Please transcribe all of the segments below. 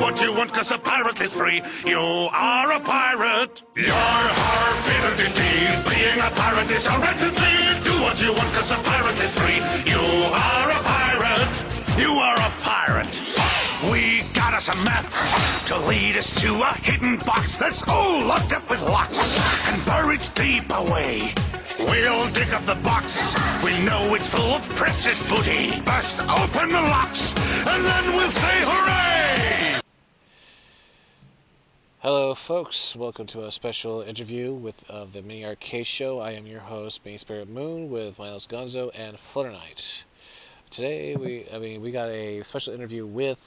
what you want, cause a pirate is free. You are a pirate. Yar-har, fiddle-dee-dee. Being a pirate is alright to be. Do what you want, cause a pirate is free. You are a pirate. You are a pirate. We got us a map to lead us to a hidden box that's all locked up with locks and buried deep away. We'll dig up the box. We know it's full of precious booty. Burst open the locks, and then we'll say hooray! Hello, folks. Welcome to a special interview of the Mini Arcade Show. I am your host, Main Spirit Moon, with Miles Gonzo and Flutter Knight. Today, we got a special interview with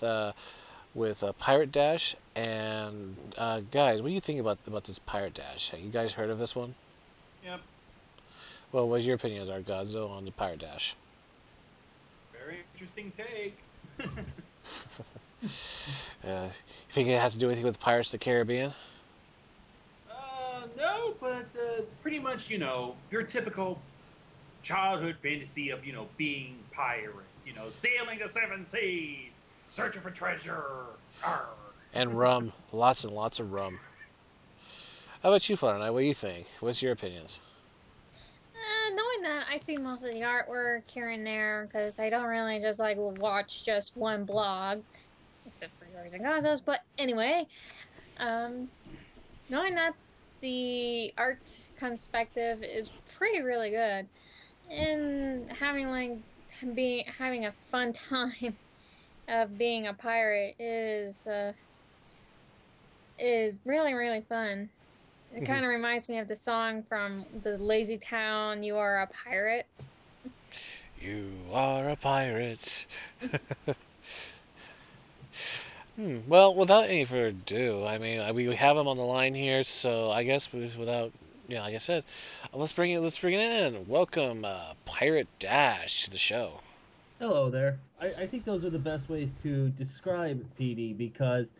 Pirate Dash. And guys, what do you think about this Pirate Dash? Have you guys heard of this one? Yep. Well, what's your opinions, Gonzo, on the Pirate Dash? Very interesting take. You think it has to do anything with Pirates of the Caribbean? No, but pretty much, your typical childhood fantasy of, being pirate, sailing the seven seas, searching for treasure. Arr. And rum. Lots and lots of rum. How about you, Flutter Knight? What do you think? What's your opinions? Knowing that, I see most of the artwork here and there, because I don't really just, watch just one blog, except for yours and Gonzo's, but anyway, knowing that the art perspective is really good, and having a fun time of being a pirate is really fun. It kind of reminds me of the song from the Lazy Town, You Are a Pirate. You are a pirate. Well, without any further ado, we have him on the line here, so I guess without, like I said, let's bring it in. Welcome, Pirate Dash, to the show. Hello there. I think those are the best ways to describe PD, because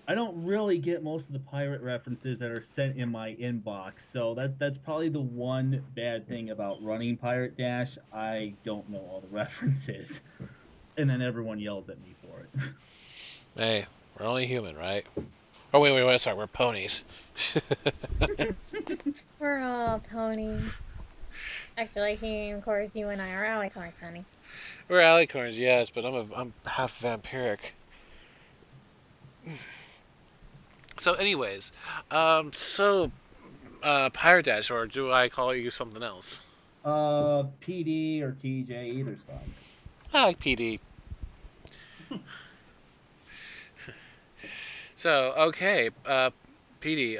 I don't really get most of the pirate references that are sent in my inbox, so that's probably the one bad thing about running Pirate Dash. I don't know all the references, and then everyone yells at me for it. Hey, we're only human, right? Oh, wait, sorry, we're ponies. We're all ponies. Actually, of course, you and I are alicorns, honey. We're alicorns, yes, but I'm half vampiric. So, anyways, Pirate Dash, or do I call you something else? PD or TJ, either's fine. I like PD. So, okay, PD,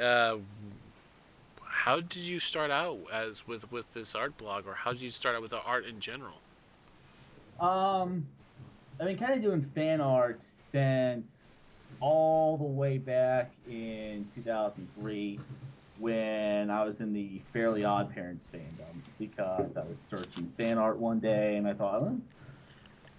how did you start out with this art blog, or how did you start out with the art in general? I've been kind of doing fan art since all the way back in 2003 when I was in the Fairly Odd Parents fandom, because I was searching fan art one day and I thought,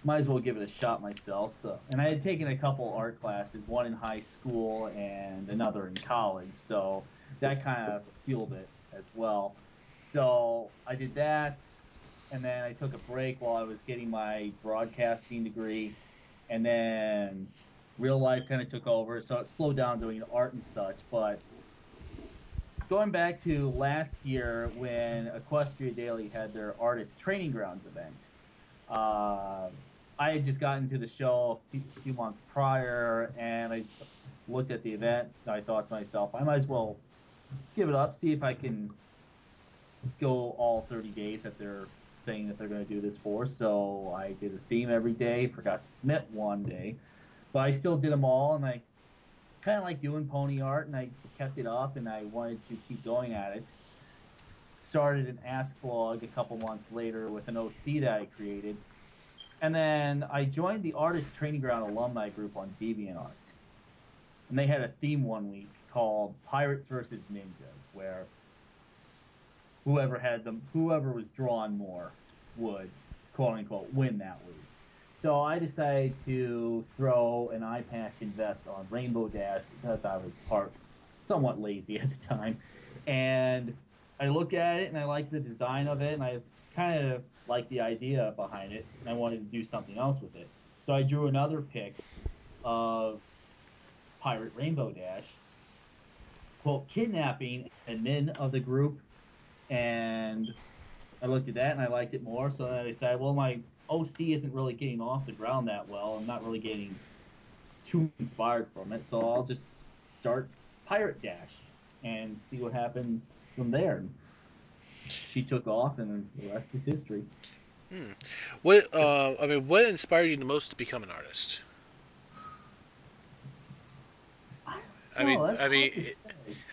might as well give it a shot myself. And I had taken a couple art classes, one in high school and another in college, so that kind of fueled it as well. So I did that, and then I took a break while I was getting my broadcasting degree, and then real life kind of took over, so it slowed down doing art and such. But going back to last year when Equestria Daily had their Artist Training Grounds event, I had just gotten to the show a few months prior, and I just looked at the event, and I thought to myself, I might as well give it up, see if I can go all 30 days that they're saying that they're going to do this for. So I did a theme every day, forgot to submit one day, but I still did them all, and I kind of like doing pony art, and I kept it up, and I wanted to keep going at it. Started an Ask blog a couple months later with an OC that I created, and then I joined the Artist Training Ground alumni group on DeviantArt, and they had a theme one week called Pirates versus Ninjas, where whoever was drawn more would, quote unquote, win that week. So I decided to throw an eye patch invest on Rainbow Dash because I was somewhat lazy at the time. And I look at it and I like the design of it, and I kind of like the idea behind it, and I wanted to do something else with it. So I drew another pic of Pirate Rainbow Dash, quote, kidnapping admin of the group, and I looked at that and I liked it more. So I decided, well, my OC isn't really getting off the ground that well. I'm not really getting too inspired from it. So I'll just start Pirate Dash and see what happens from there. She took off, and the rest is history. Hmm. What I mean, what inspired you the most to become an artist? I I don't mean, know. That's I hard mean, to say.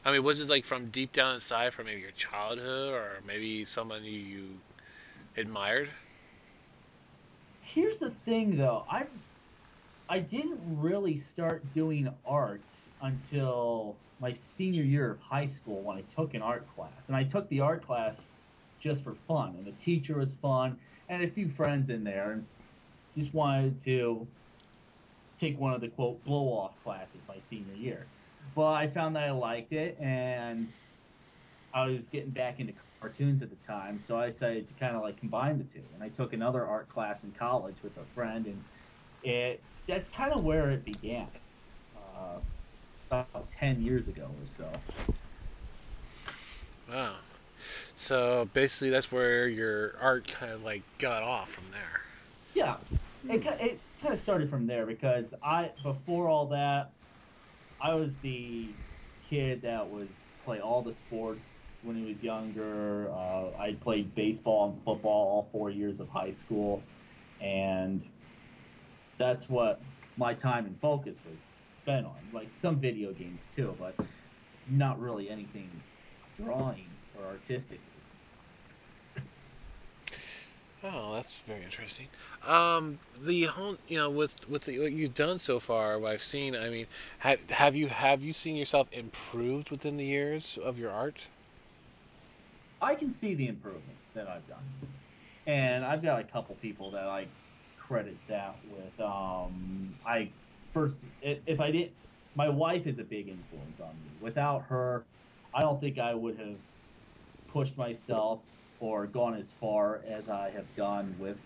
I mean, was it like from deep down inside, from maybe your childhood, or maybe someone you admired? Here's the thing, though. I didn't really start doing art until my senior year of high school when I took an art class. And I took the art class just for fun, and the teacher was fun, and a few friends in there, and just wanted to take one of the quote blow off classes my senior year. But I found that I liked it, and I was getting back into cartoons at the time, so I decided to kind of like combine the two. And I took another art class in college with a friend, and it that's kind of where it began. Uh, about 10 years ago or so. Wow. So basically, that's where your art kind of like got off from there. Yeah, Hmm. it kind of started from there because I before all that I was the kid that would play all the sports when he was younger. I played baseball and football all 4 years of high school, and that's what my time and focus was spent on. Like some video games too, but not really anything drawing or artistic. Oh, that's very interesting. The whole, with what you've done so far, what I've seen, I mean, have you seen yourself improved within the years of your art? I can see the improvement that I've done, and I've got a couple people that I credit that with. I first, if I did, my wife is a big influence on me. Without her, I don't think I would have pushed myself or gone as far as I have done with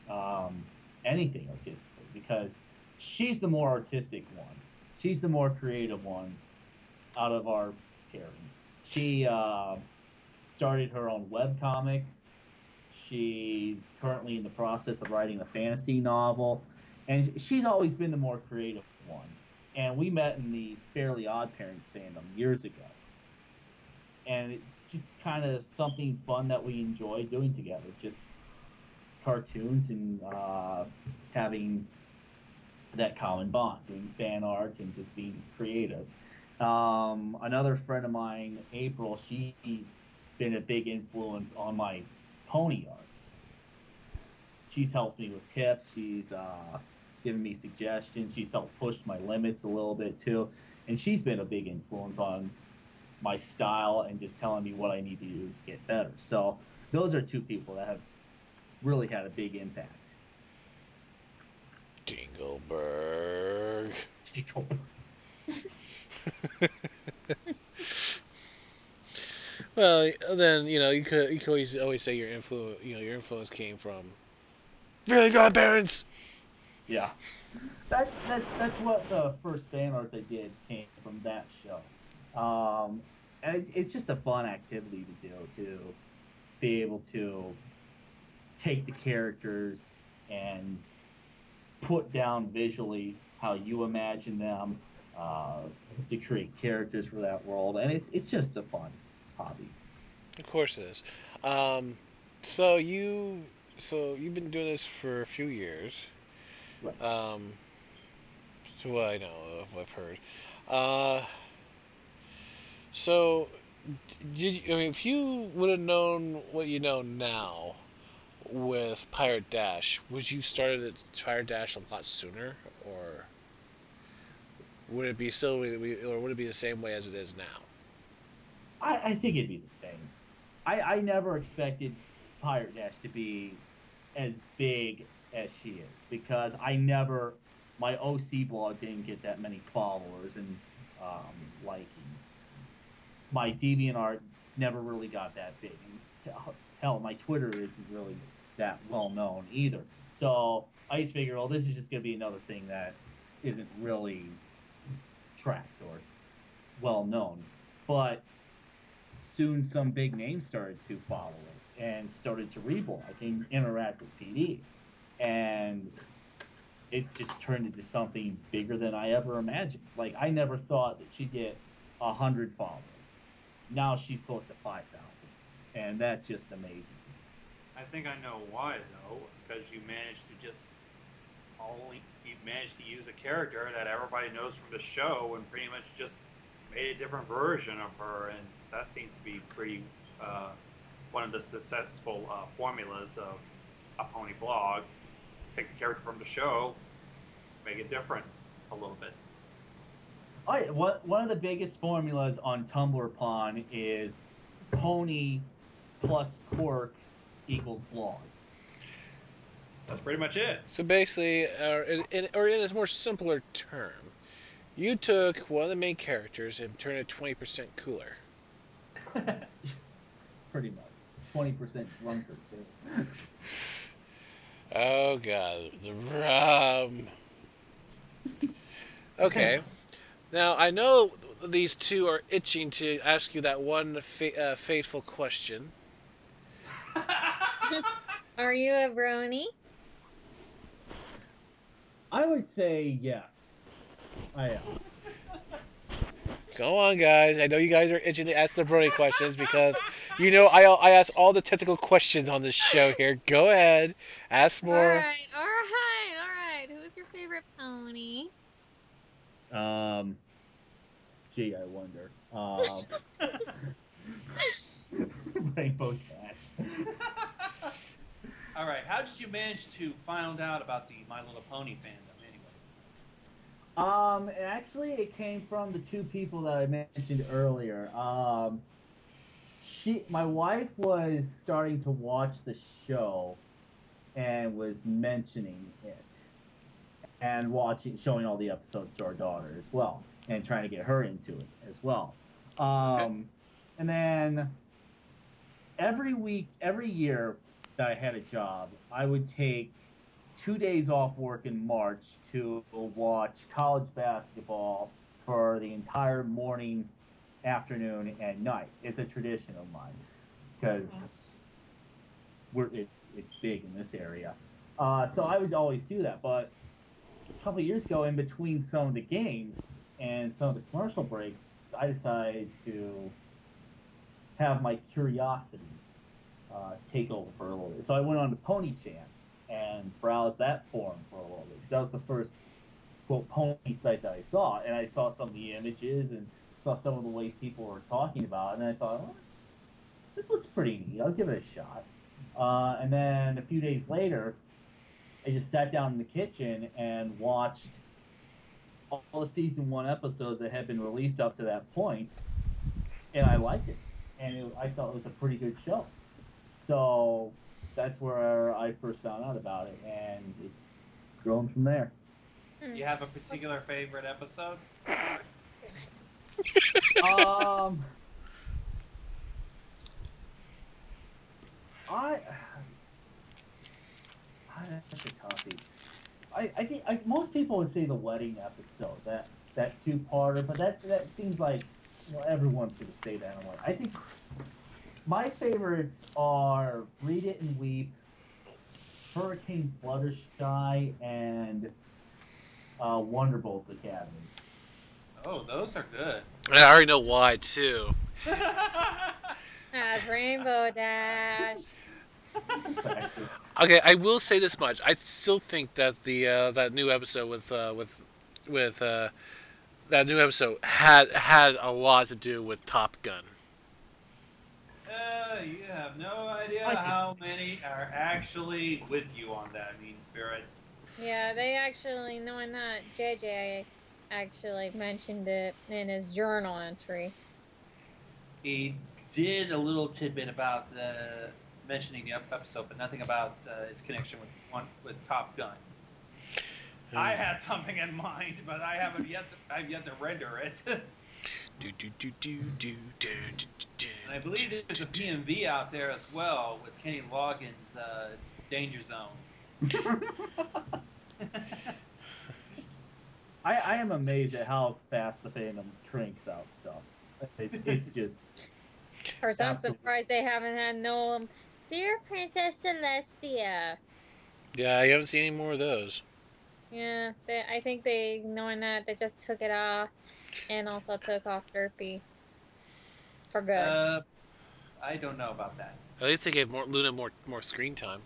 um, anything artistically because she's the more artistic one. She's the more creative one out of our pairing. She started her own web comic. She's currently in the process of writing a fantasy novel, and she's always been the more creative one. And we met in the Fairly Odd Parents fandom years ago, and it's just kind of something fun that we enjoy doing together. Just cartoons and having that common bond, doing fan art and just being creative. Another friend of mine, April, she's been a big influence on my pony art. She's helped me with tips. She's given me suggestions. She's helped push my limits a little bit too, and she's been a big influence on my style and just telling me what I need to do to get better. So those are two people that have really had a big impact. Dingleberg. Well, then you could always say your influence came from really good parents. Yeah, that's what the first fan art I did came from that show. And it's just a fun activity to do to be able to take the characters and put down visually how you imagine them, uh, to create characters for that world, and it's just a fun hobby. Of course it is. Um, so you've been doing this for a few years. Right. Um, to what I know of, what I've heard. Uh, so I mean, if you would have known what you know now with Pirate Dash, would you started at Pirate Dash a lot sooner, or would it be still, or would it be the same way as it is now? I think it'd be the same. I never expected Pirate Dash to be as big as she is because I never my OC blog didn't get that many followers and likings. My DeviantArt never really got that big. And hell, my Twitter isn't really that well known either. So I just figured, well, this is just going to be another thing that isn't really tracked or well known. But soon some big names started to follow it and started to reblog and interact with PD. And it's just turned into something bigger than I ever imagined. Like, I never thought that she'd get 100 followers. Now she's close to 5,000. And that just amazes me. I think I know why though, because you managed to use a character that everybody knows from the show and pretty much just made a different version of her, and that seems to be pretty one of the successful formulas of a pony blog. Take the character from the show, make it different a little bit. Oh, yeah. One of the biggest formulas on Tumblr Pond is pony plus quirk equals blog. That's pretty much it. So basically, or in a more simpler term, you took one of the main characters and turned it 20% cooler. Pretty much. 20% drunker, too. Oh god, the rum. Okay, now I know these two are itching to ask you that one fateful question. Are you a brony? I would say yes. I am. Go on, guys. I know you guys are itching to ask the brony questions because you know I ask all the technical questions on this show here. Go ahead, ask more. All right. Who's your favorite pony? Gee, I wonder. Rainbow Dash. All right, how did you manage to find out about the My Little Pony fandom anyway? Actually, it came from the two people that I mentioned earlier. My wife was starting to watch the show and was mentioning it and showing all the episodes to our daughter as well, and trying to get her into it as well. And then every year that I had a job, I would take 2 days off work in March to watch college basketball for the entire morning, afternoon, and night. It's a tradition of mine because it's big in this area. So I would always do that. But a couple of years ago, in between some of the games and some of the commercial breaks, I decided to have my curiosity take over for a little bit. So I went on to PonyChan and browsed that forum for a little bit. That was the first quote pony site that I saw, and I saw some of the images and saw some of the way people were talking about it, and I thought, oh, this looks pretty neat. I'll give it a shot. And then a few days later, I just sat down in the kitchen and watched all the season 1 episodes that had been released up to that point, and I liked it. And I thought it was a pretty good show. So that's where I first found out about it, and it's grown from there. Do you have a particular favorite episode? That's a toughie. I think most people would say the wedding episode, that 2-parter, but that seems like everyone's gonna say that. I think my favorites are Read It and Weep, Hurricane Fluttershy, and Wonderbolt Academy. Oh, those are good. I already know why too. That's Rainbow Dash. Okay, I will say this much: I still think that the that new episode with that new episode had a lot to do with Top Gun. You have no idea how many are actually with you on that, Mean Spirit. Yeah, they actually, knowing that, JJ actually mentioned it in his journal entry. He did a little tidbit about mentioning the episode, but nothing about his connection with Top Gun. I had something in mind, but I've yet to render it. And I believe there's a PMV out there as well with Kenny Loggins' Danger Zone. I am amazed at how fast the fandom cranks out stuff. It's just Of course, I'm absolutely. surprised they haven't had no Dear Princess Celestia. Yeah, I haven't seen any more of those. Yeah, I think they, knowing that, they just took it off and also took off Derpy for good. I don't know about that. At least they gave Luna more screen time.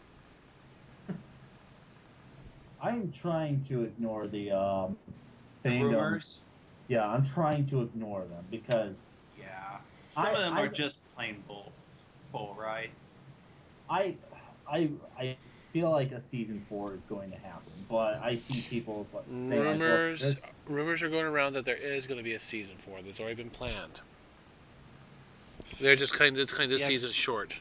I'm trying to ignore the The fandom. rumors. Yeah, I'm trying to ignore them because Yeah, some of them I are just plain bull, right? I I feel like a season 4 is going to happen, but I see people saying like, well, Rumors rumors are going around that there is going to be a season 4 that's already been planned. They're just it's kind of this Yeah, season short.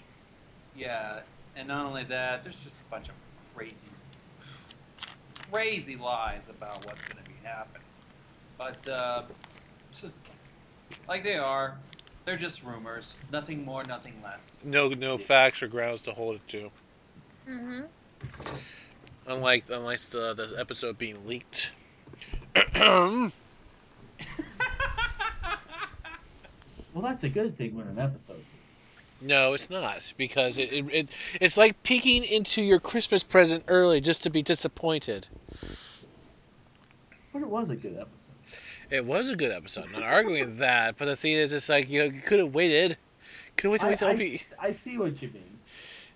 yeah, and not only that, there's just a bunch of crazy lies about what's going to be happening. But like they're just rumors. Nothing more, nothing less. No facts or grounds to hold it to. Mm-hmm. Unlike the episode being leaked. well, that's a good thing when an episode's No, it's not, because it's like peeking into your Christmas present early just to be disappointed. but it was a good episode. It was a good episode. Not arguing that, but the thing is, it's like you could have waited. Could have waited till I see what you mean.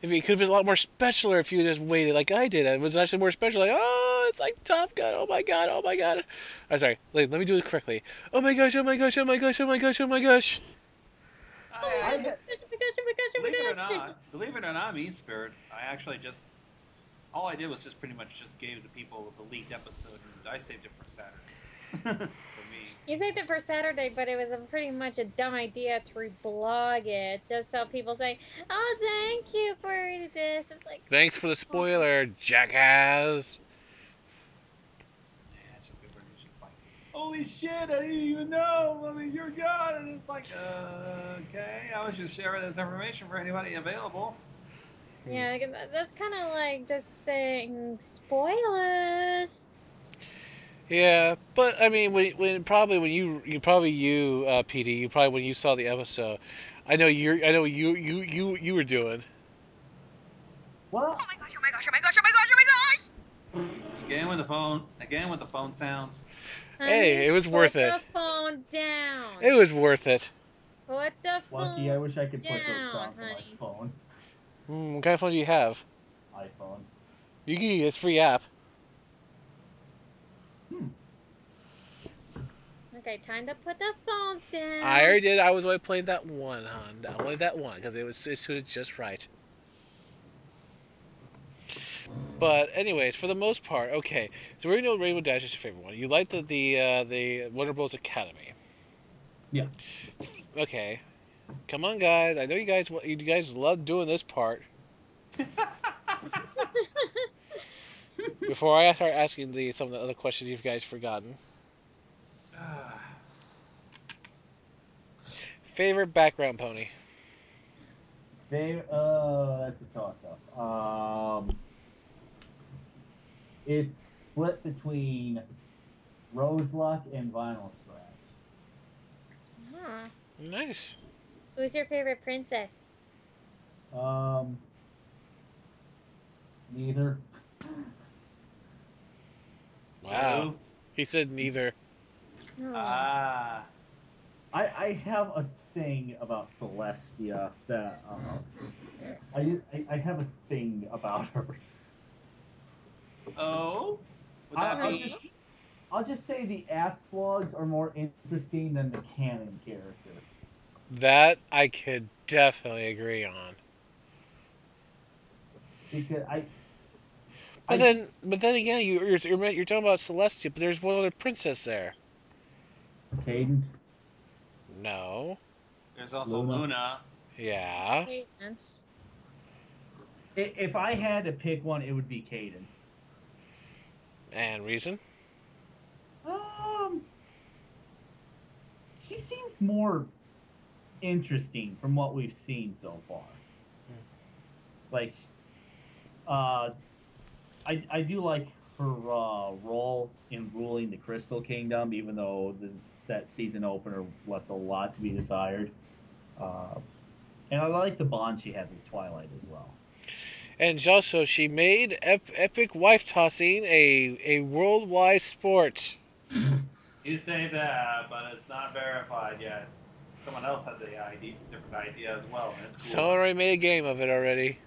If it could have been a lot more specialer if you just waited like I did. It was actually more special. Like, oh, it's like Top Gun. Oh my god. Oh my god. I'm sorry. Let me do this correctly. Oh my gosh. Oh my gosh. Oh my gosh. Oh my gosh. Oh my gosh. Oh my gosh, oh my gosh, oh my gosh, oh my gosh, oh my gosh. Believe it or not, me Spirit, I actually just all I did was just pretty much just gave the people the leaked episode, and I saved it for Saturday. For me. You saved it for Saturday, but it was pretty much a dumb idea to reblog it, just so people say, "Oh, thank you for this." It's like, Thanks for the spoiler, jackass. Yeah, people are just like, holy shit, I didn't even know. I mean, you're God, and it's like, okay, I was just sharing this information for anybody available. yeah, that's kind of like just saying spoilers. Yeah, but I mean, when PD, you probably when you saw the episode, I know you were doing. Well, Oh my gosh, oh my gosh, oh my gosh, oh my gosh, oh my gosh! Again with the phone sounds. Honey, Hey, it was worth it. Put the phone down. It was worth it. Put the phone Lucky, I wish I could put those down, songs on my honey. phone. What kind of phone do you have? iPhone. You can use this free app. Okay, time to put the phones down. I already did. I was only playing that one, hon. Only that one because it suited just right. But anyways, for the most part, okay. So we already know Rainbow Dash is your favorite one. You like the Wonder Bros Academy. Yeah. Okay. Come on, guys. I know you guys love doing this part. Before I start asking some of the other questions you've guys forgotten. Favorite background pony? That's a toss-up. It's split between Rose Luck and Vinyl Scratch. Huh. Nice. Who's your favorite princess? Neither. Wow. He said neither. Oh. I have a thing about Celestia that I have a thing about her. Oh, would that be? I'll just say the Asplogs are more interesting than the canon characters. That I could definitely agree on. Because But then again, you're talking about Celestia, but there's one other princess there. Cadence. No. There's also Luna. Yeah. Cadence. If I had to pick one, it would be Cadence. And reason? She seems more interesting from what we've seen so far. Like, I do like her role in ruling the Crystal Kingdom, even though that season opener left a lot to be desired. Uh, and I like the bond she had with Twilight as well. And also, she made epic wife tossing a worldwide sport. You say that, but it's not verified yet. Someone else had the different idea as well, and it's cool. Someone already made a game of it already.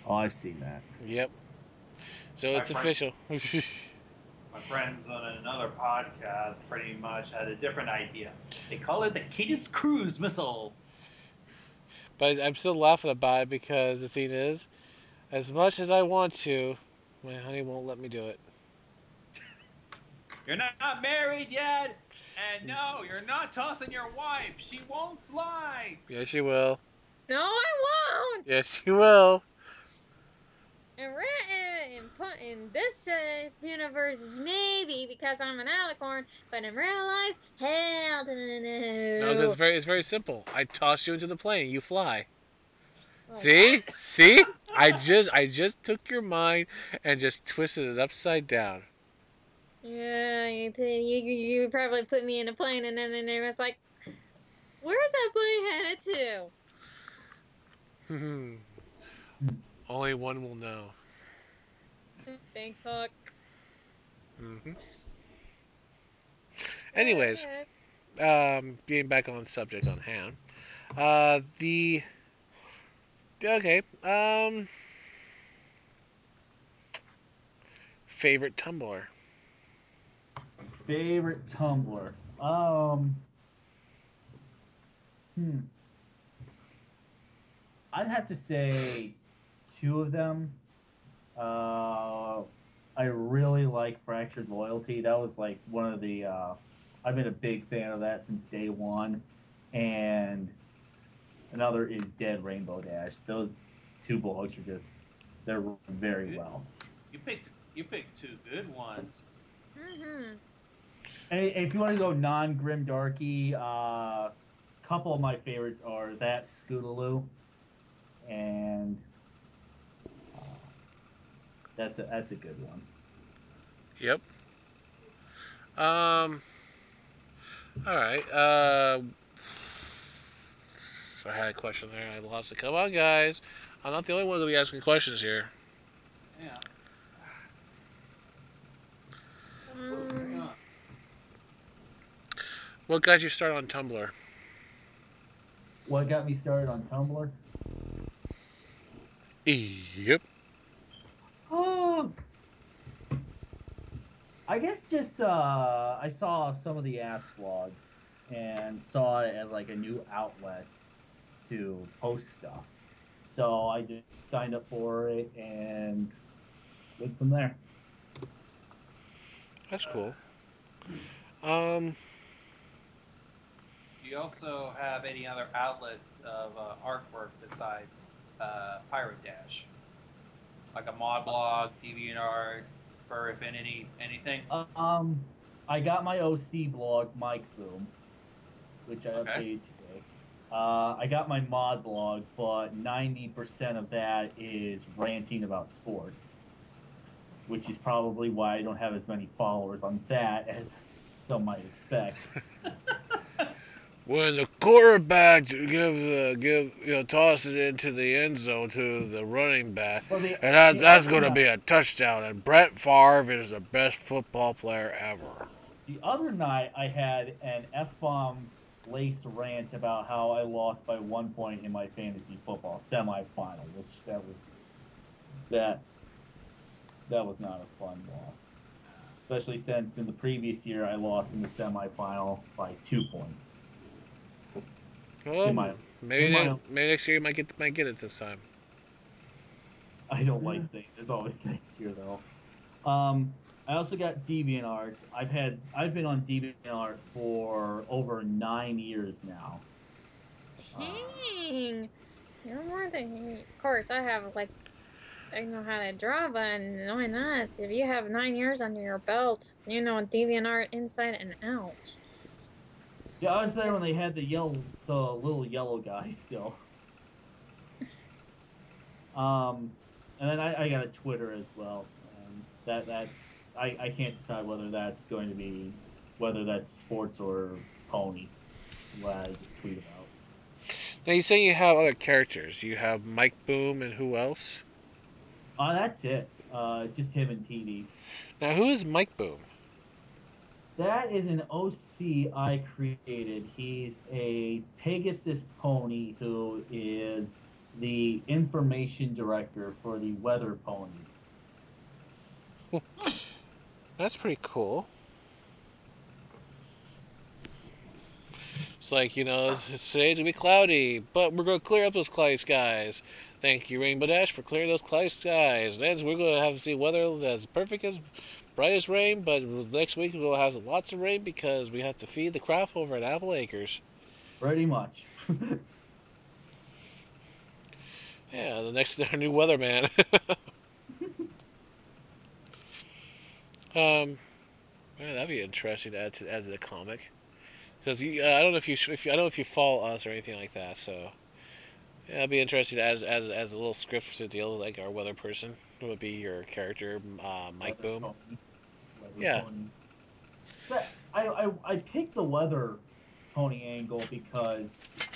Oh, I've seen that. Yep. So it's official. My friends on another podcast pretty much had a different idea. They call it the Cadence Cruise Missile. But I'm still laughing about it because the thing is, as much as I want to, my honey won't let me do it. You're not married yet, and no, you're not tossing your wife. She won't fly. Yes, she will. No, I won't. Yes, she will. In this universe, maybe because I'm an alicorn, but in real life, hell no. No, because it's very simple. I toss you into the plane, you fly. Like See? what? See? I just took your mind and just twisted it upside down. Yeah, you probably put me in a plane, and then it was like, where's that plane headed to? Only one will know. Bangkok. Anyways, being back on subject on hand, favorite Tumblr. Favorite Tumblr. I'd have to say two of them. I really like Fractured Loyalty. That was like one of the. I've been a big fan of that since day one, and another is Dead Rainbow Dash. Those two books are they're very well. You picked two good ones. Mm-hmm. And if you want to go non-grim darky, couple of my favorites are that Scootaloo, and that's a good one. Yep. All right. So I had a question there. I lost it. Come on, guys. I'm not the only one that'll be asking questions here. Yeah. What got you started on Tumblr? What got me started on Tumblr? Yep. Oh, I guess just I saw some of the Ask blogs and saw it as like a new outlet to post stuff. So I just signed up for it and went from there. That's cool. Do you also have any other outlet of artwork besides Pirate Dash? Like a mod blog, DeviantArt, Fur Affinity, anything? I got my OC blog, Mike Boom, which I updated today. I got my mod blog, but 90% of that is ranting about sports, which is probably why I don't have as many followers on that as some might expect. When the quarterback toss it into the end zone to the running back, and that's going to be a touchdown. And Brett Favre is the best football player ever. The other night, I had an F-bomb laced rant about how I lost by 1 point in my fantasy football semifinal, which that was not a fun loss. Especially since in the previous year I lost in the semifinal by 2 points. Well, maybe next year you might get it this time. I don't like saying there's always next year though. I also got DeviantArt. I've been on DeviantArt for over 9 years now. Dang, you're more than. Of course, I know how to draw, but why not? If you have 9 years under your belt, you know DeviantArt inside and out. Yeah, I was there when they had the little yellow guy still. And then I got a Twitter as well. that's I can't decide whether that's sports or pony. What I just tweet about. Now you say you have other characters. You have Mike Boom and who else? That's it. Just him and PD. Now who is Mike Boom? That is an OC I created. He's a Pegasus pony who is the information director for the weather ponies. That's pretty cool. It's like, today's gonna be cloudy, but we're gonna clear up those cloudy skies. Thank you, Rainbow Dash, for clearing those cloudy skies. Then we're gonna have to see weather that's perfect as bright as rain, but next week we'll have lots of rain because we have to feed the crop over at Apple Acres. Pretty much. Yeah, the next our new weatherman. Yeah, that'd be interesting to add to the comic. Because I don't know if I don't know if you follow us or anything like that. So yeah, it'd be interesting to add as a little script to deal with like our weather person. Who would be your character, Mike Boom? Yeah. So I picked the weather pony angle because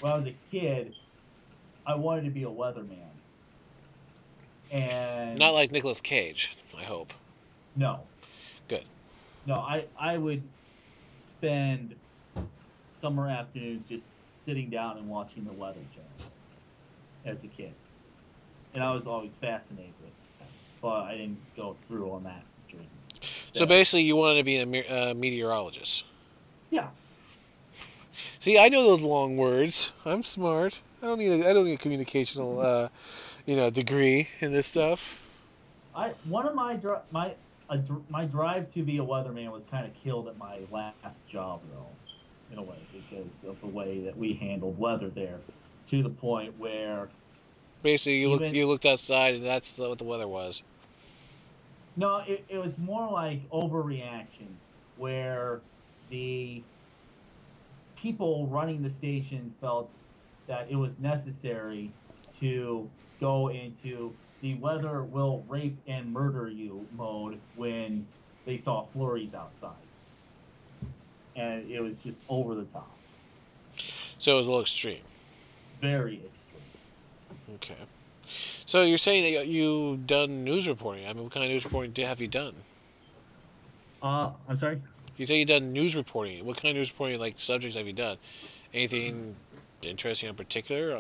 when I was a kid, I wanted to be a weatherman. And Not like Nicolas Cage, I hope. no. Good. No, I would spend summer afternoons just sitting down and watching the Weather Channel as a kid. And I was always fascinated with it. But I didn't go through on that journey. So basically, you wanted to be a meteorologist. Yeah. See, I know those long words. I'm smart. I don't need a communicational, degree in this stuff. One of my my drive to be a weatherman was kind of killed at my last job, though, in a way, because of the way that we handled weather there, to the point where basically you looked outside and that's what the weather was. No, it was more like overreaction, where the people running the station felt that it was necessary to go into the weather will rape and murder you mode when they saw flurries outside. And it was just over the top. So it was a little extreme. Very extreme. Okay. So you're saying that you've done news reporting. I mean, what kind of news reporting have you done? I'm sorry? You say you've done news reporting. What kind of news reporting, like, subjects have you done? Anything interesting in particular?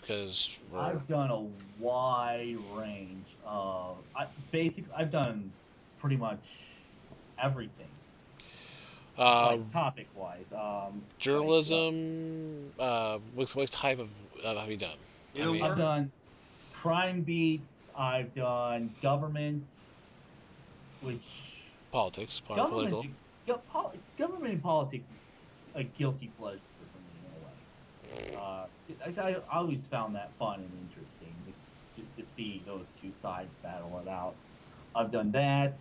Because I've done a wide range of... I've done pretty much everything. Like topic-wise. Journalism, what type of have you done? I've done crime beats. I've done government, which... Politics, political. Government and politics is a guilty pleasure for me in a way. I always found that fun and interesting, just to see those two sides battle it out. I've done that.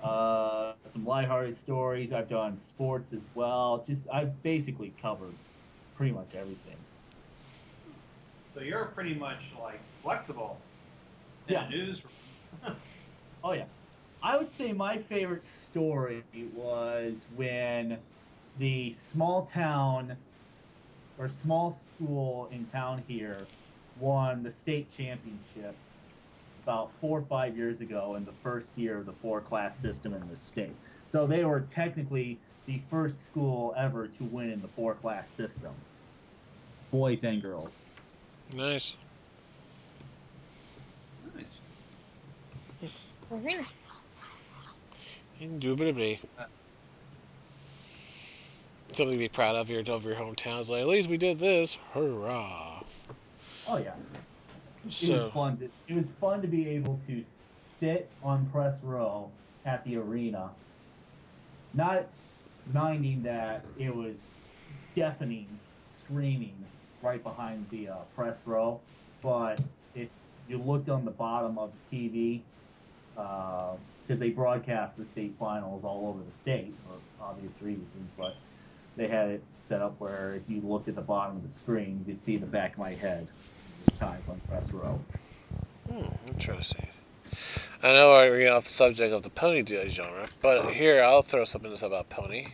Some lighthearted stories. I've done sports as well. I've basically covered pretty much everything. So you're pretty much like flexible in Yeah. the news. Oh yeah. I would say my favorite story was when the small town or small school in town here won the state championship about 4 or 5 years ago in the first year of the 4-class system in the state. So they were technically the first school ever to win in the 4-class system, boys and girls. Nice. Nice. Very nice. Indubitably. Something to be proud of your hometown. It's like, at least we did this. Hurrah. Oh yeah. So, It was fun to be able to sit on press row at the arena, not minding that it was deafening screaming right behind the press row, but if you looked on the bottom of the TV, because they broadcast the state finals all over the state for obvious reasons, but they had it set up where if you looked at the bottom of the screen, you could see the back of my head. Times on press row. interesting. I know we're getting off the subject of the pony genre, but here I'll throw something about pony.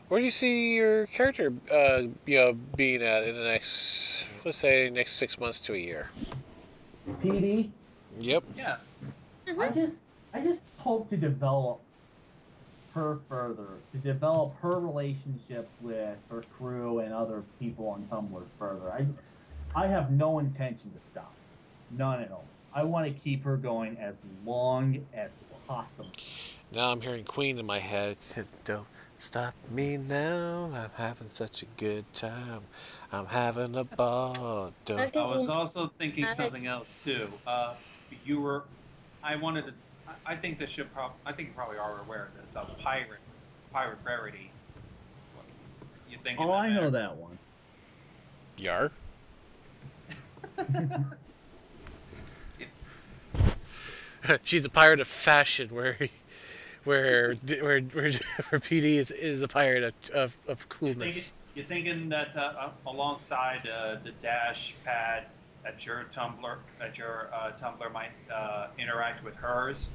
Where do you see your character, being at in the next, let's say, next 6 months to a year? PD. Yep. Yeah. I just I just hope to develop her further, to develop her relationships with her crew and other people on Tumblr further. I have no intention to stop. None at all. I want to keep her going as long as possible. Now I'm hearing Queen in my head. Don't stop me now. I'm having such a good time. I'm having a ball. Don't. I was also thinking something else too. You were, I wanted to. I think this should I think you probably are aware of this. Pirate Rarity. You thinking? Oh, I know that one. Yar. She's a pirate of fashion, where PD is a pirate of coolness. You're thinking that alongside the dash pad that your Tumblr might interact with hers.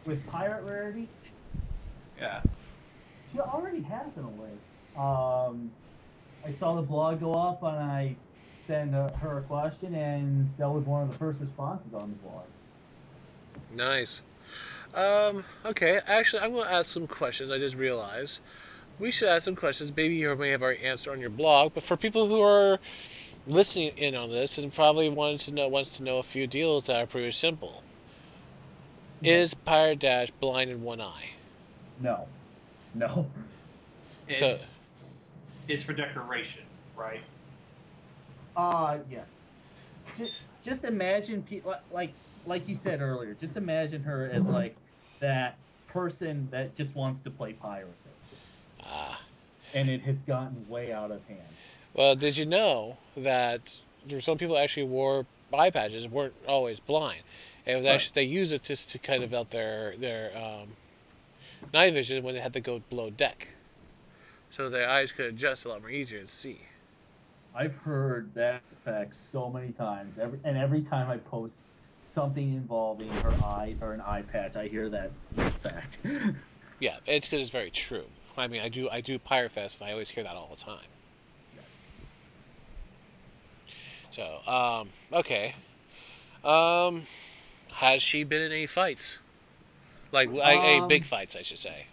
With Pirate Rarity? Yeah. She already has in a way. I saw the blog go up and I sent her a question, and that was one of the first responses on the blog. Nice. Okay, actually, I'm going to ask some questions. I just realized we should ask some questions. Maybe you may have already answered on your blog, but for people who are listening in on this and probably wants to know a few deals that are pretty simple. Yeah. Is Pirate Dash blind in one eye? No. It's for decoration, right? Yes. Just imagine like you said earlier, just imagine her as like that person that just wants to play pirate. And it has gotten way out of hand. Well, did you know that some people actually wore eye patches and weren't always blind? It was actually they used it just to kind of out their night vision when they had to go below deck, so their eyes could adjust a lot more easier to see. I've heard that fact so many times. Every time I post something involving her eyes or an eye patch, I hear that fact. Yeah, it's because it's very true. I mean, I do Pirate Fest, and I always hear that all the time. So, okay. Has she been in any fights? Like any big fights, I should say.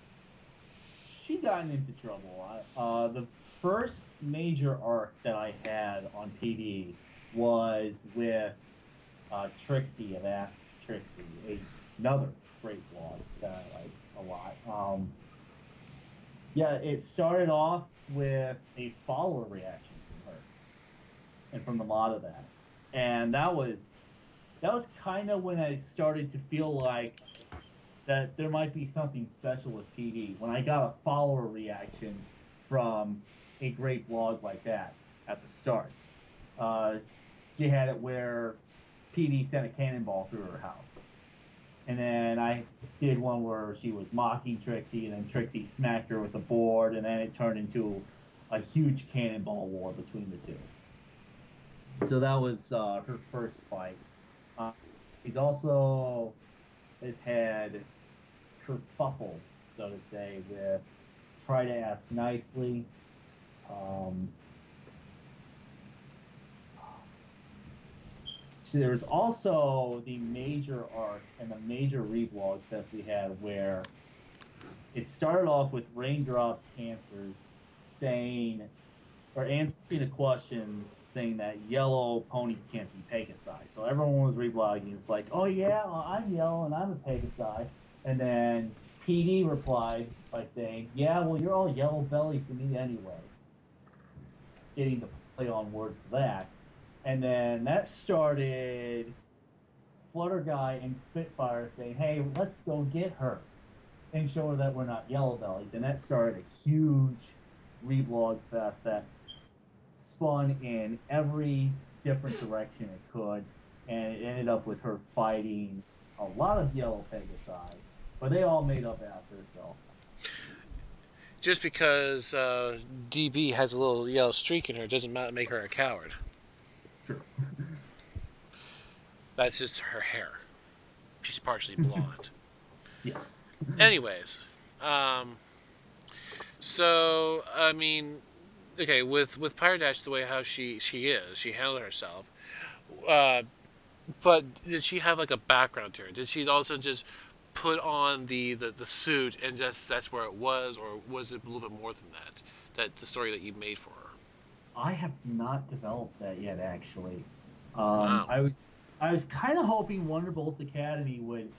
She gotten into trouble. The first major arc that I had on PD was with Trixie of Ask Trixie, another great blog that I like a lot. Yeah, it started off with a follower reaction from her and from the mod of that, and that was kind of when I started to feel like that there might be something special with PD. When I got a follower reaction from a great blog like that at the start. She had it where PD sent a cannonball through her house. And then I did one where she was mocking Trixie, and then Trixie smacked her with a board, and then it turned into a huge cannonball war between the two. So that was her first fight. She's also has had kerfuffle, so to say, with Try to Ask Nicely. There was also the major arc and the major reblog that we had where it started off with Raindrops answers saying, or answering a question saying that yellow ponies can't be Pegasi. So everyone was reblogging. It's like, oh yeah, well, I'm yellow and I'm a Pegasi. And then PD replied by saying, yeah, well, you're all yellow bellies to me anyway. Getting the play on word for that. And then that started Flutter Guy and Spitfire saying, hey, let's go get her and show her that we're not yellow bellies. And that started a huge reblog fest that spun in every different direction it could. And it ended up with her fighting a lot of yellow Pegasi. But they all made up after, so. Just because DB has a little yellow streak in her doesn't make her a coward. True. That's just her hair. she's partially blonde. Yes. Anyways, so I mean, okay, with Pirate Dash the way how she is, she handled herself. Uh, but did she have like a background to her? Did she also just put on the suit and just that's where it was, or was it a little bit more than that? That the story that you made for her. I have not developed that yet, actually. Wow. I was kind of hoping Wonderbolt's Academy would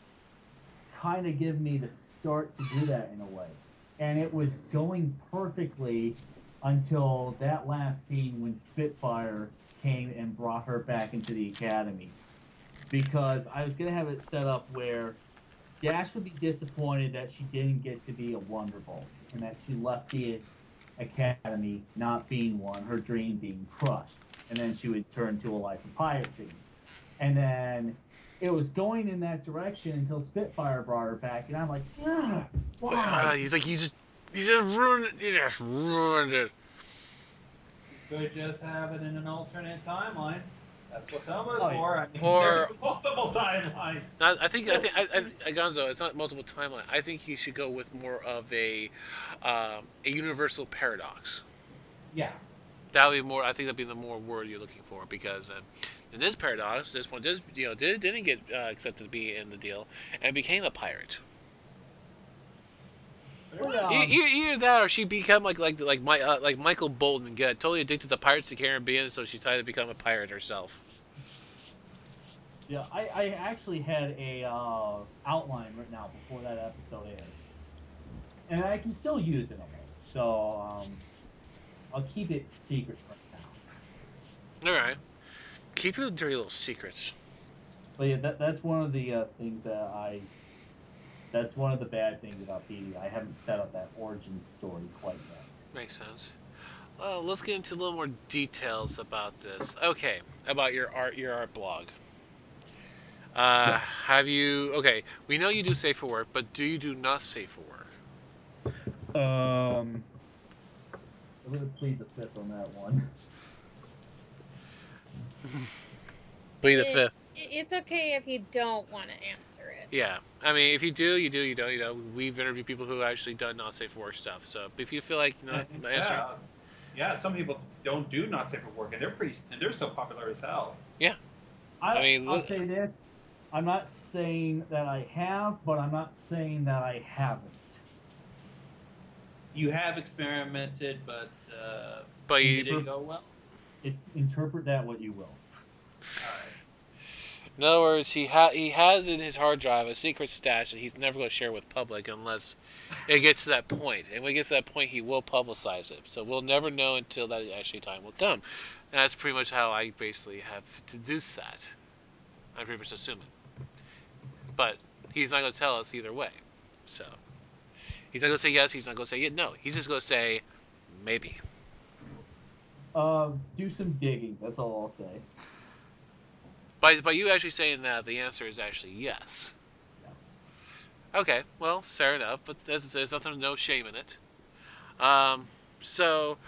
kind of give me the start to do that in a way, and it was going perfectly until that last scene when Spitfire came and brought her back into the academy. Because I was gonna have it set up where Dash would be disappointed that she didn't get to be a Wonderbolt and that she left the academy not being one, her dream being crushed, and then she would turn to a life of piracy. And then it was going in that direction until Spitfire brought her back, and I'm like, yeah, why? He's like, you just ruined it. You just ruined it. You could just have it in an alternate timeline. That's what Tomo's Oh, yeah. for. I mean, Or- there's multiple timelines. I think Gonzo, it's not multiple timeline. I think you should go with more of a universal paradox. Yeah. That would be more. I think that'd be the more word you're looking for, because in this paradox, this one didn't get accepted to be in the deal and became a pirate. Well, Either that, or she become like Michael Bolton and get totally addicted to Pirates of the Caribbean, so she decided to become a pirate herself. yeah, I actually had a outline written out before that episode aired, and I can still use it. So I'll keep it secret right now. All right, keep your dirty little secrets. But yeah, that's one of the things that that's one of the bad things about PD. I haven't set up that origin story quite yet. Makes sense. Well, let's get into a little more details about this. Okay, about your art blog. Yes. Have you? Okay, we know you do safe for work, but do you do not safe for work? I'm gonna plead the fifth on that one. Plead the fifth. It's okay if you don't want to answer it. Yeah, I mean, if you do, you do. You don't. You know, we've interviewed people who actually done not safe for work stuff. So if you feel like answering, Yeah, some people don't do not safe for work, and they're still popular as hell. yeah. I mean, I'll say this: I'm not saying that I have, but I'm not saying that I haven't. You have experimented, but you it didn't go well. Interpret that what you will. All right. In other words, he has in his hard drive a secret stash that he's never going to share with public unless it gets to that point. And when it gets to that point, he will publicize it. So we'll never know until that actually time will come. And that's pretty much how I basically have deduced that. I'm pretty much assuming. But he's not going to tell us either way. So he's not going to say yes. He's not going to say no. He's just going to say maybe. Do some digging. That's all I'll say. By you actually saying that, the answer is actually yes. Yes. Okay, well, fair enough, but there's nothing, no shame in it. So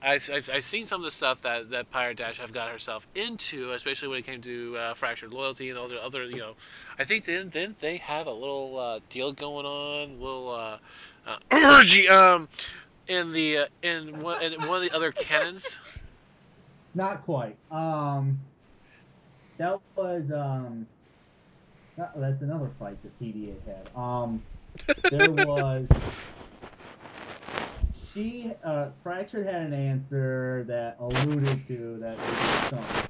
I've seen some of the stuff that Pirate Dash have got herself into, especially when it came to fractured loyalty and all the other, I think then they have a little deal going on, little orgy in one of the other cannons. Not quite. That was that's another fight that PDA had. There was Fractured had an answer that alluded to that it was something,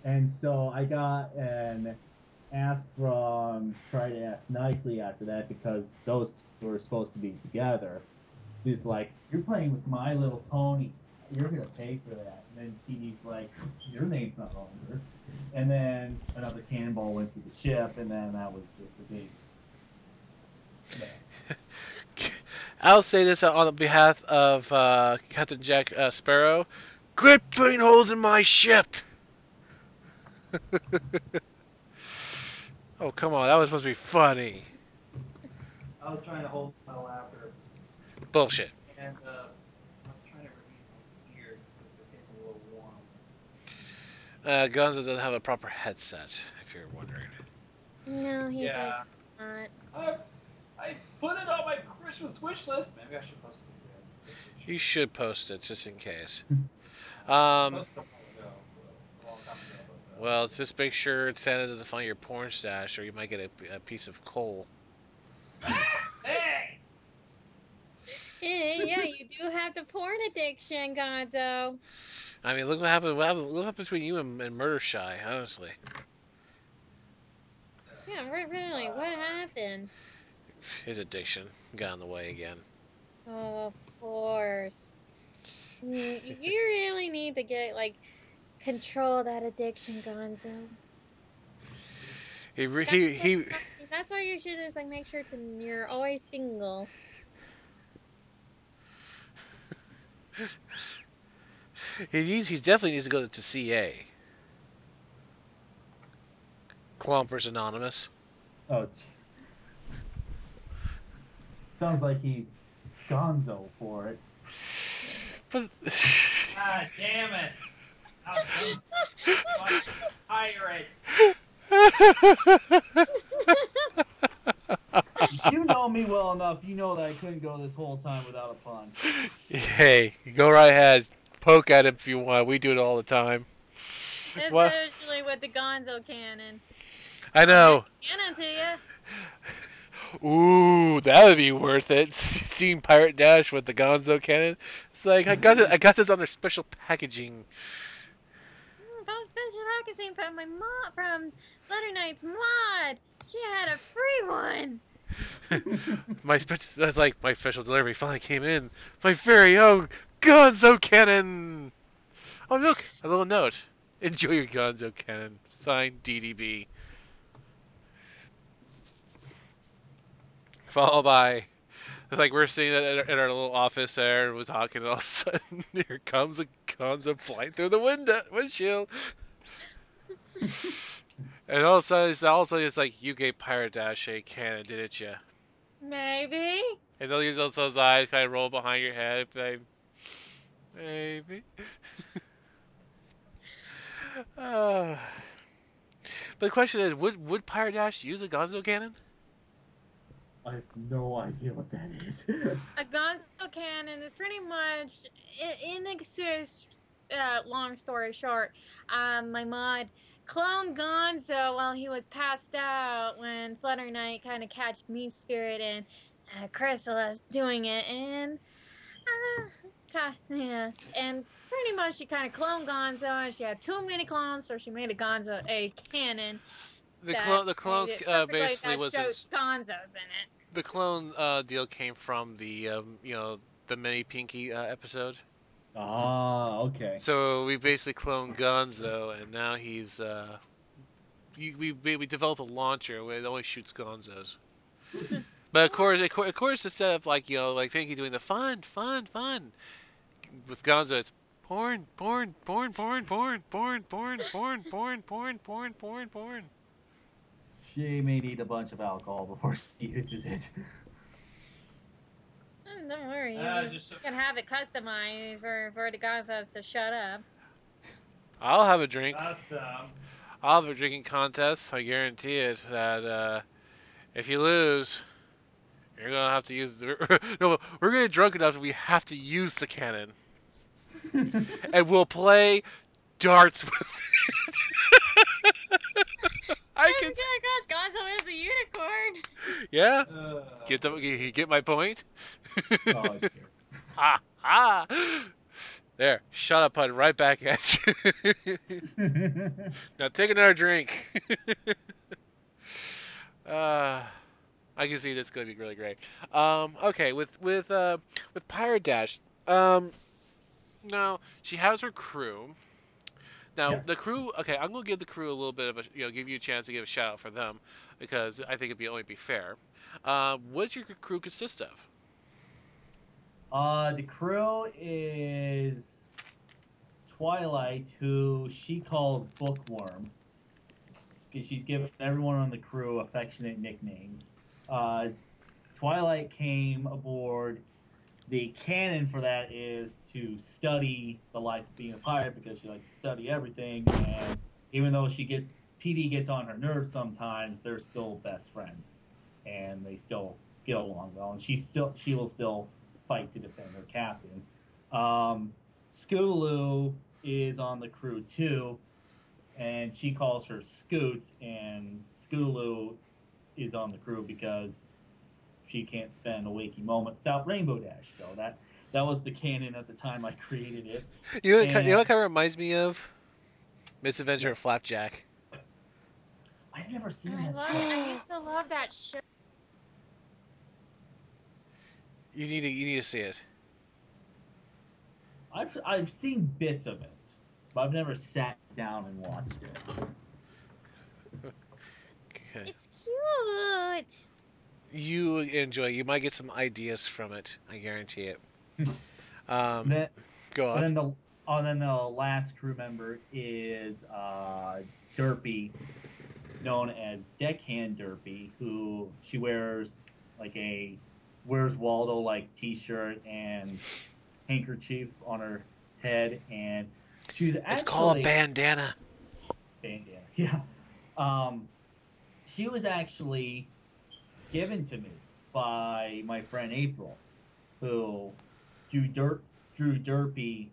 and so I got an ask from Try to Ask Nicely after that because those two were supposed to be together. He's like, "You're playing with My Little Pony. You're gonna pay for that." And then PD's like, "Your name's not on there." And then another cannonball went through the ship, and then that was just a big mess. I'll say this on behalf of Captain Jack Sparrow. Quit putting holes in my ship! Oh, come on, that was supposed to be funny. I was trying to hold my laughter, Bullshit. and I was trying to relieve my ears because they're getting a little warm. Gonzo doesn't have a proper headset, if you're wondering. No, he does Yeah. not. I put it on my Christmas wish list. Maybe I should post it again. You should post it just in case. I posted it a while ago, a long time ago. But, Well, just make sure Santa doesn't find your porn stash, or you might get a piece of coal. hey! Yeah, you do have the porn addiction, Gonzo. I mean, look what happened. Look what happened between you and Murder Shy. Honestly, Yeah, really. What happened? his addiction got in the way again. Oh, of course. You really need to get control that addiction, Gonzo. That's why you should just make sure you're always single. He definitely needs to go to CA. Clompers Anonymous. Oh, sounds like he's gonzo for it. But God damn it! Pirate. You know me well enough. You know that I couldn't go this whole time without a pun. Hey, go right ahead. Poke at him if you want. We do it all the time. Especially with the Gonzo cannon. I know. Cannon to you. Ooh, that would be worth it. Seeing Pirate Dash with the Gonzo cannon. It's like I got this under special packaging. About special packaging from my mom from Letter Knight's mod. She had a free one. That's like my special delivery finally came in. My very own Gonzo cannon. Oh look, a little note. Enjoy your Gonzo cannon. Signed DDB. Followed by, it's like we're sitting at our little office there, and we're talking, and all of a sudden, here comes a Gonzo flying through the windshield. And all of a sudden, it's like, you gave Pirate Dash a cannon, didn't you? Maybe. And those eyes kind of roll behind your head, like, maybe. But the question is, would Pirate Dash use a Gonzo cannon? I have no idea what that is. A Gonzo cannon is pretty much, in the long story short, my mod cloned Gonzo while he was passed out when Flutter Knight kind of catched Mean Spirit and Chrysalis doing it, and yeah, and pretty much she kind of cloned Gonzo, and she had too many clones, so she made a cannon. The clones basically was Gonzo's in it. The clone deal came from the the mini Pinky episode. Ah, okay. So we basically cloned Gonzo, and now he's we developed a launcher where it only shoots Gonzos. But of course, instead of like Pinky doing the fun with Gonzo, it's porn. She may need a bunch of alcohol before she uses it. Don't worry, you can have it customized for the Gonzos to shut up. I'll have a drink. Custom. I'll have a drinking contest. I guarantee it. That if you lose, you're gonna have to use. No, we're gonna get drunk enough that we have to use the cannon, and we'll play darts with it. Gonzo is a unicorn. Yeah. Get my point. Oh, ha. There, shut up, pun, right back at you. Now take another drink. I can see this is gonna be really great. Okay, with Pirate Dash. Now she has her crew. Now yes. The crew. Okay, I'm gonna give the crew a little bit of a give you a chance to give a shout out for them because I think it'd only be fair. What does your crew consist of? The crew is Twilight, who she calls Bookworm, because she's given everyone on the crew affectionate nicknames. Twilight came aboard. The canon for that is to study the life of being a pirate because she likes to study everything. And even though she PD gets on her nerves sometimes, they're still best friends, and they still get along well. And she will still fight to defend her captain. Scootaloo is on the crew too, and she calls her Scoots, and Scootaloo is on the crew because she can't spend a waking moment without Rainbow Dash. So that was the canon at the time I created it. You know, And you know what kind of reminds me of? Misadventure Yes. of Flapjack. I've never seen I that love. show. I used to love that show. You need to see it. I've seen bits of it, but I've never sat down and watched it. Okay. It's cute. You enjoy. You might get some ideas from it. I guarantee it. Then, Go on. then the last crew member is Derpy, known as Deckhand Derpy, who she wears like a Where's Waldo like T-shirt and handkerchief on her head, and she was actually It's called a bandana. bandana. Yeah. She was actually given to me by my friend April, who drew Derpy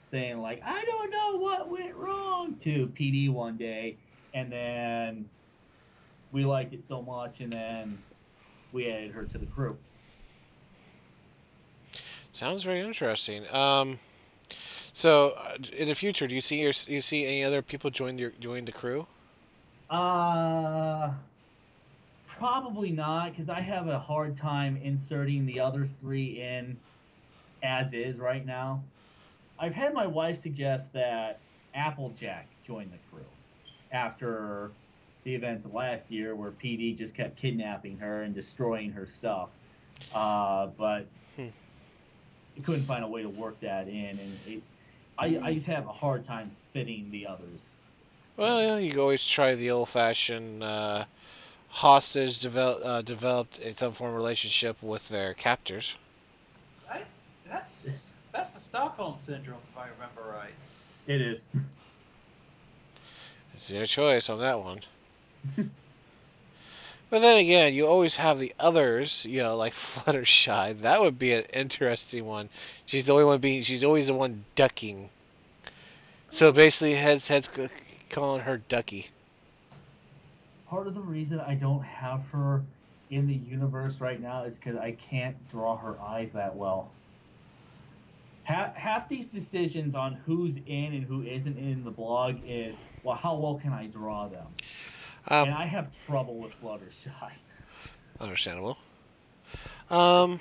saying like, I don't know what went wrong to PD one day, and then we liked it so much, and then we added her to the crew. Sounds very interesting. So in the future, do you see any other people join the crew? Probably not, because I have a hard time inserting the other three in as is right now. I've had my wife suggest that Applejack join the crew after the events of last year, where PD just kept kidnapping her and destroying her stuff. But he couldn't find a way to work that in, and I just have a hard time fitting the others. Well, yeah, you can always try the old-fashioned hostage developed in some form of relationship with their captors. That's the Stockholm syndrome, if I remember right. It is. It's their choice on that one. But then again, you always have the others, like Fluttershy. That would be an interesting one. She's always the one ducking. So basically, heads calling her Ducky. Part of the reason I don't have her in the universe right now is because I can't draw her eyes that well. Half these decisions on who's in and who isn't in the blog is, well, how well can I draw them? And I have trouble with Fluttershy. Understandable. So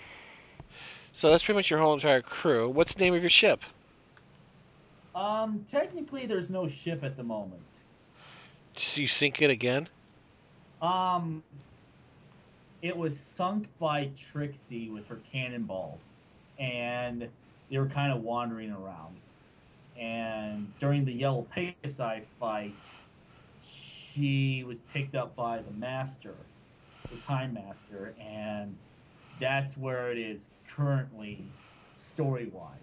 that's pretty much your whole entire crew. What's the name of your ship? Technically, there's no ship at the moment. So you sink it again? It was sunk by Trixie with her cannonballs, and they were kind of wandering around. And during the Yellow Pegasi fight, she was picked up by the Master, the Time Master, and that's where it is currently, story-wise.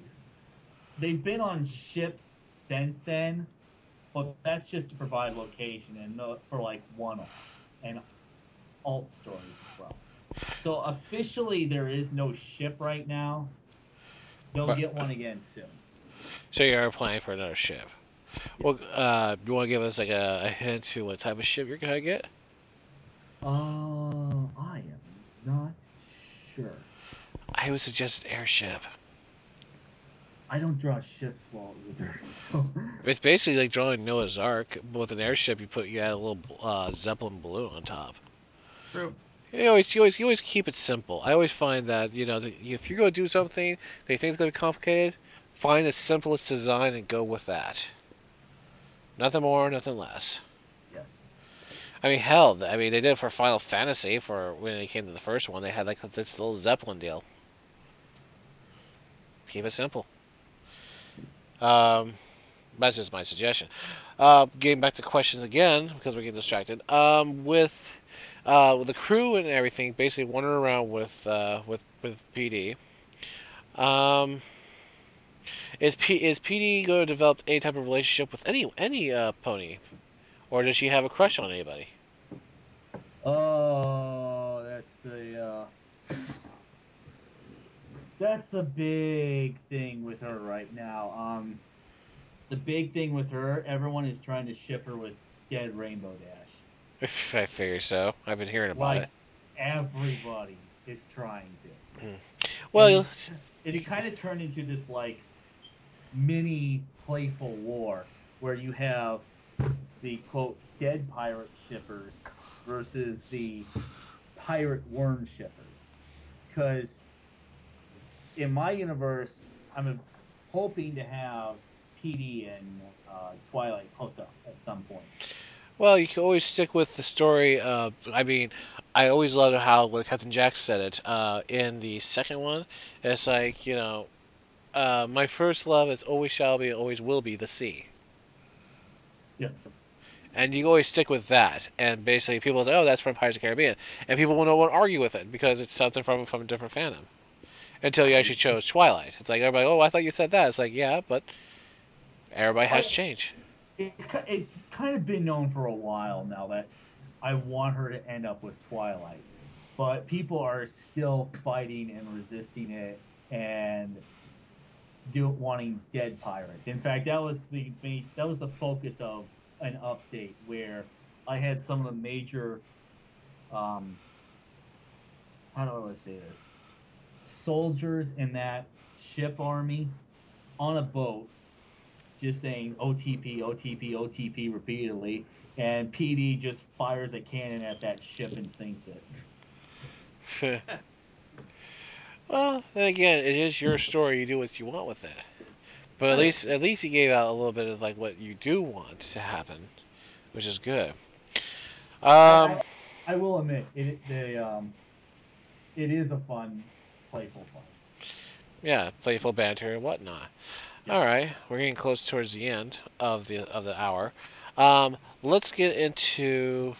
They've been on ships since then, but that's just to provide location and for like one-offs and alt stories as well. So officially, there is no ship right now. They'll get one again soon. So you are applying for another ship. Well, do you want to give us like a hint to what type of ship you're gonna get? I am not sure. I would suggest an airship. I don't draw ships well either, so. It's basically like drawing Noah's Ark, but with an airship you add a little Zeppelin balloon on top. True. You always keep it simple. I always find that if you're gonna do something that you think is gonna be complicated, find the simplest design and go with that. Nothing more, nothing less. Yes. I mean, hell, they did it for Final Fantasy. For when they came to the first one, they had like this little Zeppelin deal. Keep it simple. That's just my suggestion. Getting back to questions again because we're getting distracted. With the crew and everything, basically wandering around with PD. Is PD going to develop any type of relationship with any pony, or does she have a crush on anybody? Oh, that's the big thing with her right now. The big thing with her, everyone is trying to ship her with Dead Rainbow Dash. I figure so. I've been hearing about Like it. everybody is trying to, Mm. and Well, it's kind of turned into this like mini playful war where you have the quote dead pirate shippers versus the pirate worm shippers. Because in my universe, I'm hoping to have PD and Twilight hook up at some point. well, you can always stick with the story. I mean, I always loved how when Captain Jack said it in the second one. It's like my first love is always shall be, always will be the sea. Yes. And you always stick with that. And basically, people say, "Oh, that's from Pirates of the Caribbean," and people will not argue with it because it's something from a different fandom. Until you actually chose Twilight, it's like everybody, "Oh, I thought you said that." It's like, yeah, but everybody has changed. It's kind of been known for a while now that I want her to end up with Twilight, but people are still fighting and resisting it and wanting dead pirates. In fact, that was the focus of an update where I had some of the major um, how do I want to say this soldiers in that ship army on a boat just saying OTP, OTP, OTP repeatedly, and PD just fires a cannon at that ship and sinks it. Well, then again, it is your story. You do what you want with it. But at least you gave out a little bit of like what you do want to happen, which is good. I, Um, I will admit it is a playful fun. yeah, playful banter and whatnot. Yes. All right, we're getting close towards the end of the hour. Let's get into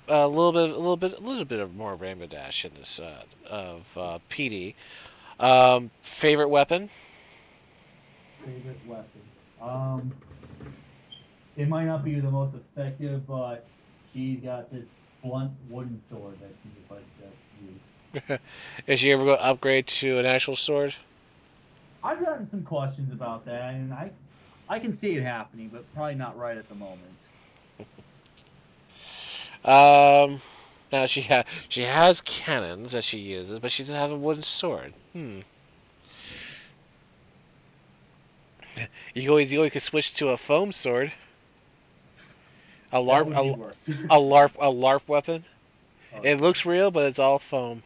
a little bit of more Rainbow Dash in this of PD. Favorite weapon? Favorite weapon. Um, it might not be the most effective, but she's got this blunt wooden sword that she just likes to use. Is she ever going to upgrade to an actual sword? I've gotten some questions about that, and I can see it happening, but probably not right at the moment. Um, Now she has cannons that she uses, but she doesn't have a wooden sword. You always could switch to a foam sword, a That larp would be worse. a larp weapon. Oh, It looks real, but it's all foam.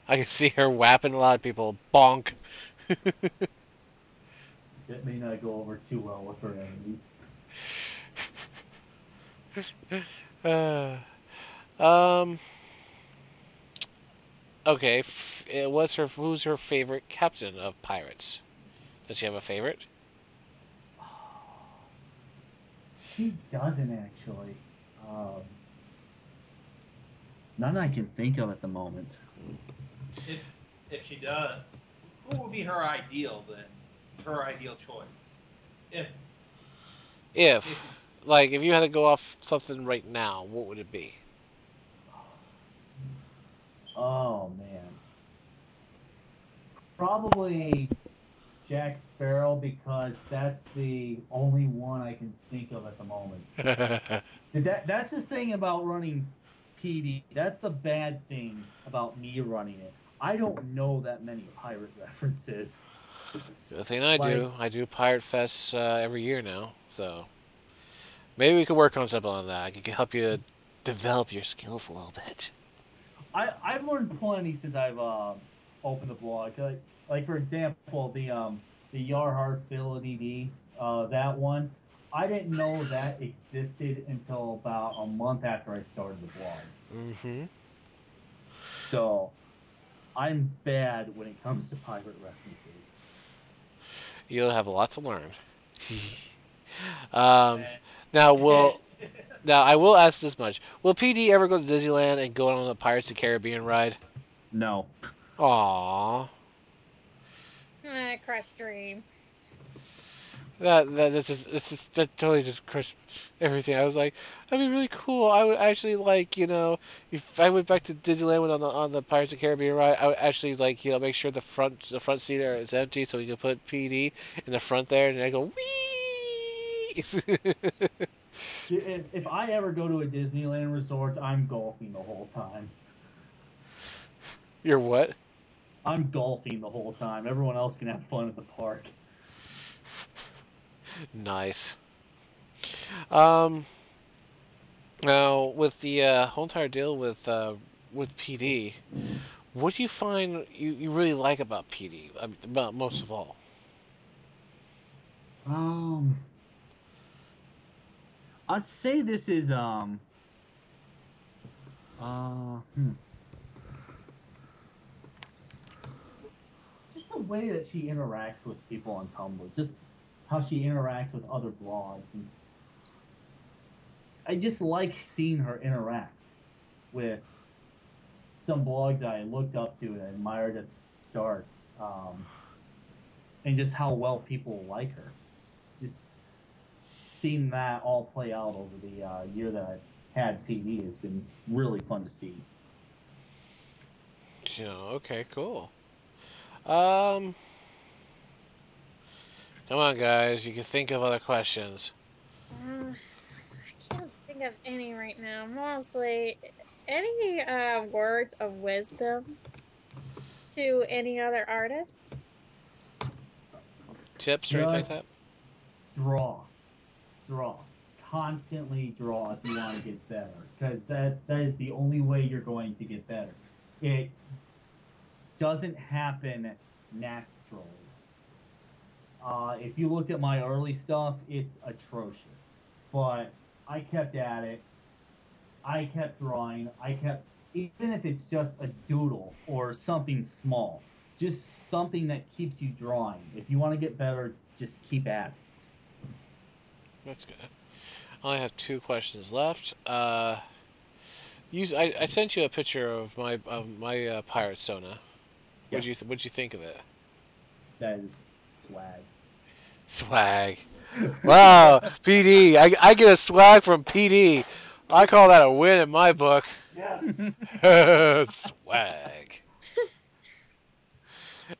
I can see her whapping a lot of people. Bonk. that may not go over too well with her uh, um. Okay. Who's her favorite captain of pirates? Does she have a favorite? enemies. She doesn't actually. Um, None I can think of at the moment. If she does, who would be her ideal then? Her ideal choice. If If if like if you had to go off something right now, what would it be? Oh man, probably Jack Sparrow because that's the only one I can think of at the moment. That's the thing about running PD. That's the bad thing about me running it. I don't know that many pirate references. The thing I Like do, I do Pirate Fest every year now, so maybe we could work on something on that. I could help you develop your skills a little bit. I've learned plenty since I've opened the blog. Like for example, the Yarhart ability, that one. I didn't know that existed until about a month after I started the blog. Mm-hmm. So I'm bad when it comes to pirate references. You'll have a lot to learn. Yes. Um, eh, now, now I will ask this much: will PD ever go to Disneyland and go on the Pirates of the Caribbean ride? No. Aww. Crush dream. That totally just crushed everything. I was like, that'd be really cool. I would actually like, if I went back to Disneyland on the Pirates of the Caribbean ride, I would actually like, make sure the front seat there is empty so we can put PD in the front there, and I go wee. If I ever go to a Disneyland resort, I'm golfing the whole time. You're what? I'm golfing the whole time. Everyone else can have fun at the park. Nice. Um. Now with the whole entire deal with PD, what do you find you really like about PD? About most of all? Um, I'd say this is uh hmm. just the way that she interacts with people on Tumblr, just how she interacts with other blogs, and I just like seeing her interact with some blogs I looked up to and admired at the start, um, and just how well people like her. Just seeing that all play out over the year that I've had PD has been really fun to see. Okay, cool. Um, Come on, guys. You can think of other questions. I can't think of any right now. Mostly, any words of wisdom to any other artist? Tips or anything like Just that? draw, draw, constantly draw if you want to get better, because that is the only way you're going to get better. It doesn't happen naturally. If you looked at my early stuff, it's atrocious. But I kept at it. I kept drawing. I kept, even if it's just a doodle or something small, just something that keeps you drawing. If you want to get better, just keep at it. That's good. I only have two questions left. I sent you a picture of my pirate Sona. Yes, What'd you think of it? that is swag. Swag. Wow, PD. I get a swag from PD. I call that a win in my book. Yes. Swag.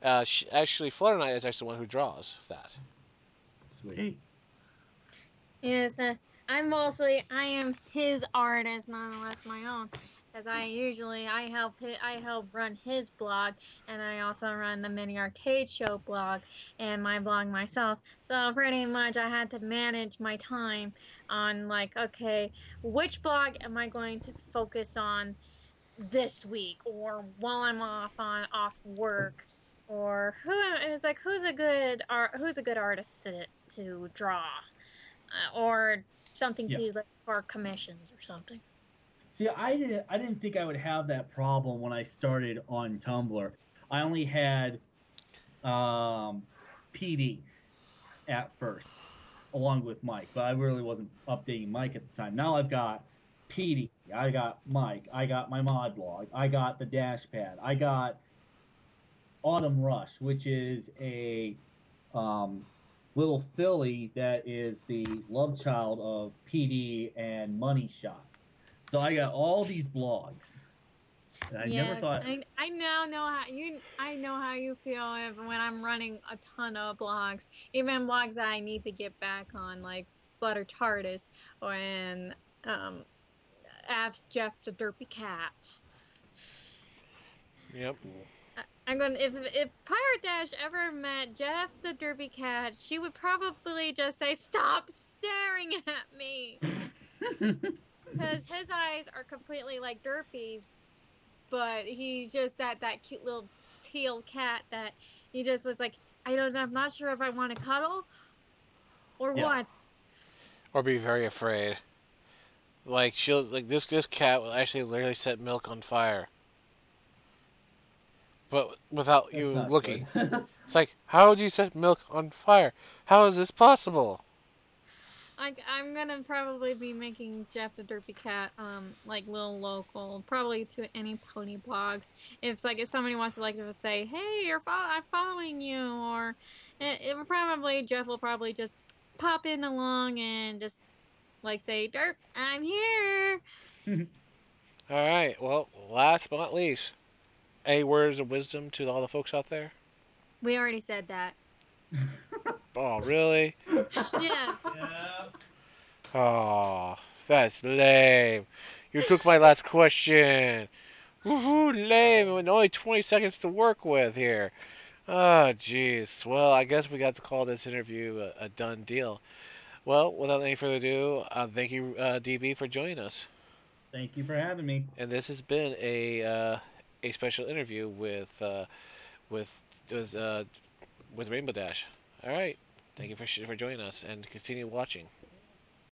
Actually, Flutter Knight is actually the one who draws that. Sweet. Yes, I am his artist, not unless my own, because I help run his blog, and I also run the Mini Arcade Show blog and my blog myself. So pretty much I had to manage my time on like, okay, which blog am I going to focus on this week, or while I'm off work, or who's a good artist to draw, or something Yeah. to like for commissions or something. See, I didn't think I would have that problem when I started on Tumblr. I only had um, PD at first, along with Mike, but I really wasn't updating Mike at the time. Now I've got PD, I got Mike, I got my mod blog, I got the Dashpad, I got Autumn Rush, which is a um, little filly that is the love child of PD and Money Shot. So I got all these blogs. And I never Yes, thought, I now know how you feel when I'm running a ton of blogs, even blogs that I need to get back on, like Butter Tardis or and um Abs Jeff the Derpy Cat. Yep. I'm going if Pirate Dash ever met Jeff the Derpy Cat, she would probably just say, "Stop staring at me," because his eyes are completely like Derpy's, but he's just that cute little teal cat that he just was like, I'm not sure if I want to cuddle or yeah, what. Or be very afraid. Like she'll like this cat will actually literally set Milk on fire, but without that's you not looking. good. It's like, how would you set Milk on fire? How is this possible? I'm gonna probably be making Jeff the Derpy Cat like little local, probably to any pony blogs. If it's like if somebody wants to like just say, "Hey, I'm following you," or it will probably Jeff will probably just pop in along and just like say, "Derp, I'm here." All right. Well, last but not least, any words of wisdom to all the folks out there? We already said that. Oh, really? Yes. Yeah. Oh, that's lame. You took my last question. Woohoo, lame. With only 20 seconds to work with here. Oh, jeez. Well, I guess we got to call this interview a done deal. Well, without any further ado, thank you, DB, for joining us. Thank you for having me. And this has been a special interview with with, uh, with Rainbow Dash. All right. Thank you for joining us, and continue watching.